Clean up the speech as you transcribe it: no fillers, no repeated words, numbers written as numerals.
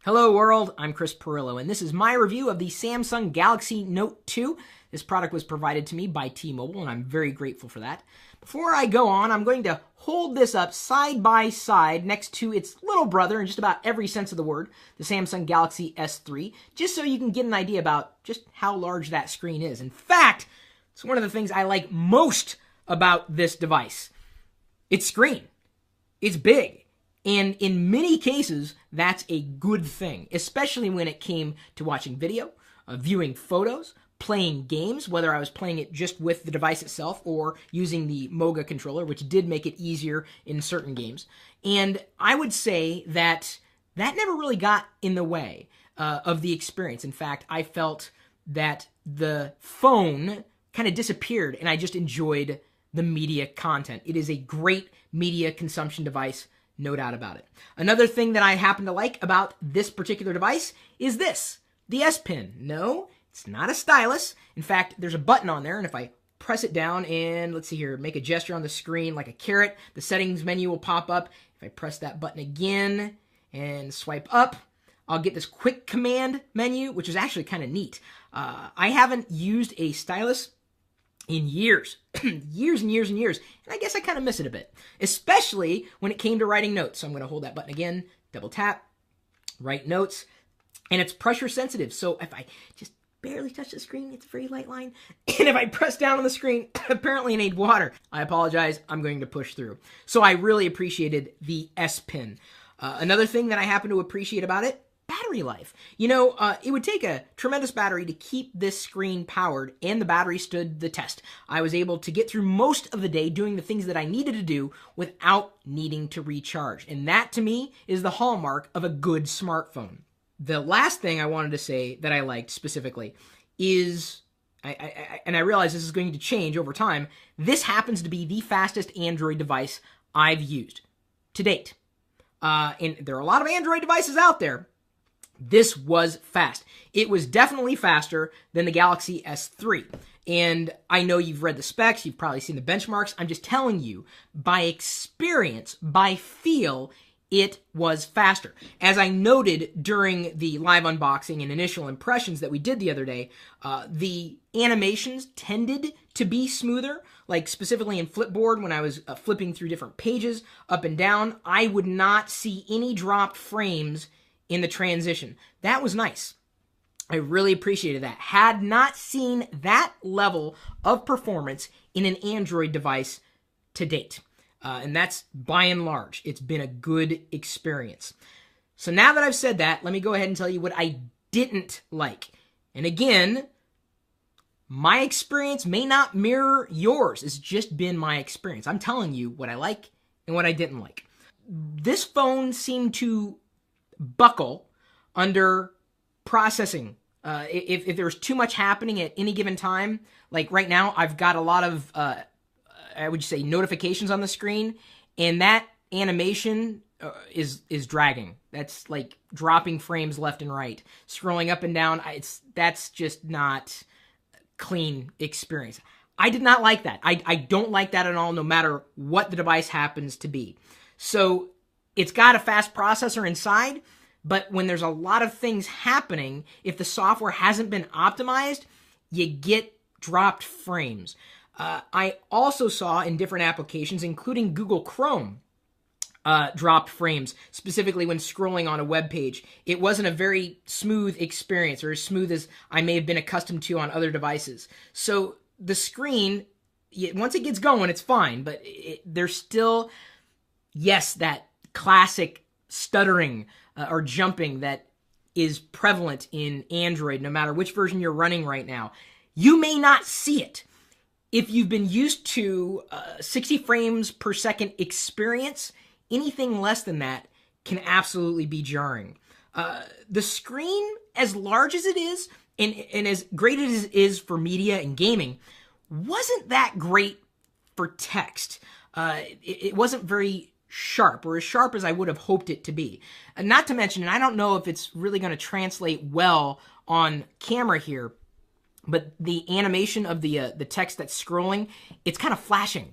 Hello world, I'm Chris Pirillo, and this is my review of the Samsung Galaxy Note 2. This product was provided to me by T-Mobile, and I'm very grateful for that. Before I go on, I'm going to hold this up side by side next to its little brother in just about every sense of the word, the Samsung Galaxy S3, just so you can get an idea about just how large that screen is. In fact, it's one of the things I like most about this device. Its screen. It's big. And in many cases, that's a good thing, especially when it came to watching video, viewing photos, playing games, whether I was playing it just with the device itself or using the Moga controller, which did make it easier in certain games. And I would say that that never really got in the way of the experience. In fact, I felt that the phone kind of disappeared and I just enjoyed the media content. It is a great media consumption device. No doubt about it. Another thing that I happen to like about this particular device is this, the S Pen. No, it's not a stylus. In fact, there's a button on there, and if I press it down and, let's see here, make a gesture on the screen like a carrot, the settings menu will pop up. If I press that button again and swipe up, I'll get this quick command menu, which is actually kind of neat. I haven't used a stylus in years, years and years and years, and I guess I kind of miss it a bit, especially when it came to writing notes. So I'm going to hold that button again, double tap, write notes, and it's pressure sensitive. So if I just barely touch the screen, it's a very light line, and if I press down on the screen, apparently I need water. I apologize, I'm going to push through. So I really appreciated the S Pen. Another thing that I happen to appreciate about it, battery life. You know, it would take a tremendous battery to keep this screen powered, and the battery stood the test. I was able to get through most of the day doing the things that I needed to do without needing to recharge. And that, to me, is the hallmark of a good smartphone. The last thing I wanted to say that I liked specifically is, and I realize this is going to change over time, this happens to be the fastest Android device I've used to date. And there are a lot of Android devices out there. This was fast. It was definitely faster than the Galaxy S3. And I know you've read the specs, you've probably seen the benchmarks. I'm just telling you, by experience, by feel, it was faster. As I noted during the live unboxing and initial impressions that we did the other day, the animations tended to be smoother, like specifically in Flipboard when I was flipping through different pages up and down. I would not see any dropped frames in the transition. That was nice. I really appreciated that. Had not seen that level of performance in an Android device to date. And that's by and large. It's been a good experience. So now that I've said that, let me go ahead and tell you what I didn't like. And again, my experience may not mirror yours. It's just been my experience. I'm telling you what I like and what I didn't like. This phone seemed to buckle under processing. If there's too much happening at any given time, like right now, I've got a lot of, I would say, notifications on the screen, and that animation is dragging. That's like dropping frames left and right, scrolling up and down. That's just not clean experience. I did not like that. I don't like that at all, no matter what the device happens to be. So it's got a fast processor inside, but when there's a lot of things happening, if the software hasn't been optimized, you get dropped frames. I also saw in different applications, including Google Chrome, dropped frames, specifically when scrolling on a web page. It wasn't a very smooth experience, or as smooth as I may have been accustomed to on other devices. So the screen, once it gets going, it's fine, but there's still, yes, that classic stuttering or jumping that is prevalent in Android, no matter which version you're running right now. You may not see it. If you've been used to 60 frames per second experience, anything less than that can absolutely be jarring. The screen, as large as it is, and as great as it is for media and gaming, wasn't that great for text. It wasn't very sharp, or as sharp as I would have hoped it to be. And not to mention, and I don't know if it's really going to translate well on camera here, but the animation of the text that's scrolling, it's kind of flashing.